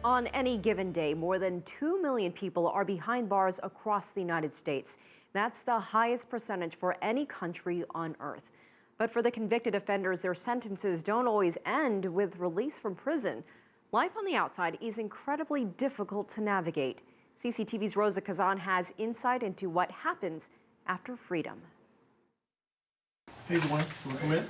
On any given day, more than 2 million people are behind bars across the United States. That's the highest percentage for any country on earth. But for the convicted offenders, their sentences don't always end with release from prison. Life on the outside is incredibly difficult to navigate. CCTV's Roza Kazan has insight into what happens after freedom. Hey, everyone. Come in.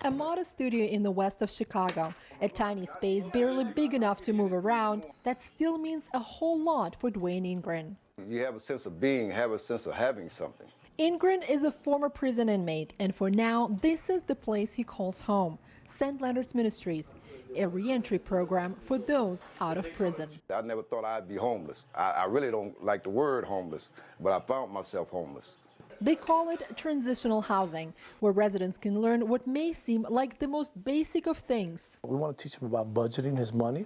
A modest studio in the west of Chicago, a tiny space barely big enough to move around, that still means a whole lot for Dwayne Ingren. You have a sense of being, have a sense of having something. Ingren is a former prison inmate, and for now, this is the place he calls home, St. Leonard's Ministries, a re-entry program for those out of prison. I never thought I'd be homeless. I really don't like the word homeless, but I found myself homeless. They call it transitional housing, where residents can learn what may seem like the most basic of things. We want to teach them about budgeting his money,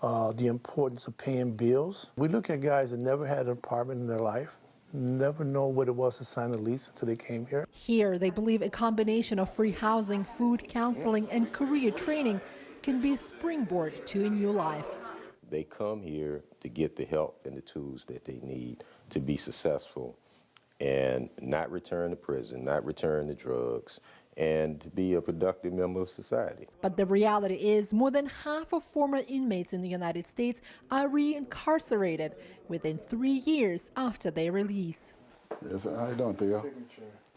the importance of paying bills. We look at guys that never had an apartment in their life, never know what it was to sign a lease until they came here. Here, they believe a combination of free housing, food, counseling, and career training can be a springboard to a new life. They come here to get the help and the tools that they need to be successful and not return to prison, not return to drugs, and to be a productive member of society. But the reality is more than half of former inmates in the United States are reincarcerated within 3 years after their release. Yes, how you doing, Theo?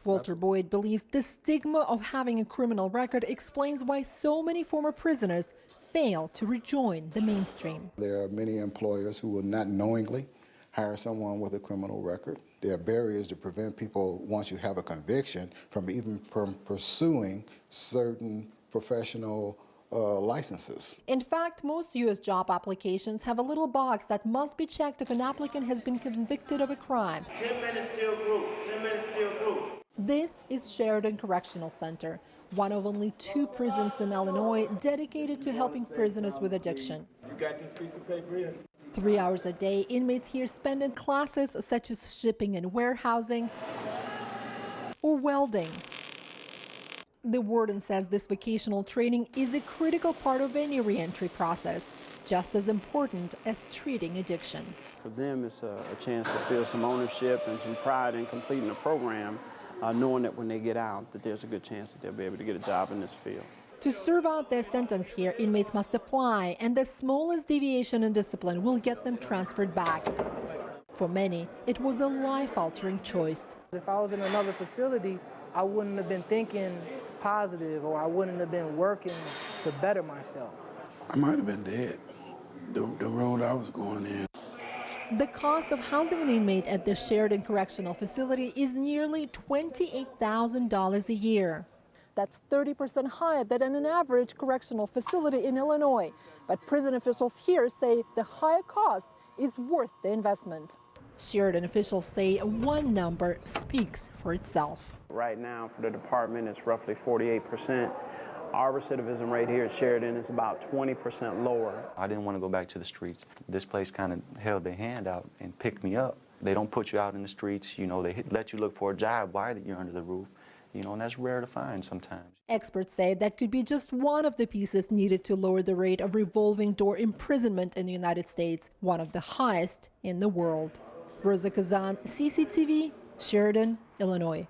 Walter Boyd believes the stigma of having a criminal record explains why so many former prisoners fail to rejoin the mainstream. There are many employers who will not knowingly hire someone with a criminal record. There are barriers to prevent people, once you have a conviction, from pursuing certain professional licenses. In fact, most U.S. job applications have a little box that must be checked if an applicant has been convicted of a crime. 10 minutes till group, 10 minutes till group. This is Sheridan Correctional Center, one of only 2 prisons in Illinois dedicated to helping prisoners with addiction. You got this piece of paper here? 3 hours a day, inmates here spend in classes such as shipping and warehousing or welding. The warden says this vocational training is a critical part of any reentry process, just as important as treating addiction. For them, it's a chance to feel some ownership and some pride in completing the program, knowing that when they get out, that there's a good chance that they'll be able to get a job in this field. To serve out their sentence here, inmates must apply, and the smallest deviation in discipline will get them transferred back. For many, it was a life-altering choice. If I was in another facility, I wouldn't have been thinking positive, or I wouldn't have been working to better myself. I might have been dead, the road I was going in. The cost of housing an inmate at the Sheridan Correctional Facility is nearly $28,000 a year. That's 30% higher than an average correctional facility in Illinois. But prison officials here say the higher cost is worth the investment. Sheridan officials say one number speaks for itself. Right now, for the department, it's roughly 48%. Our recidivism rate here at Sheridan is about 20% lower. I didn't want to go back to the streets. This place kind of held their hand out and picked me up. They don't put you out in the streets, you know, they let you look for a job while you're under the roof. You know, and that's rare to find sometimes. Experts say that could be just one of the pieces needed to lower the rate of revolving door imprisonment in the United States, one of the highest in the world. Roza Kazan, CCTV, Sheridan, Illinois.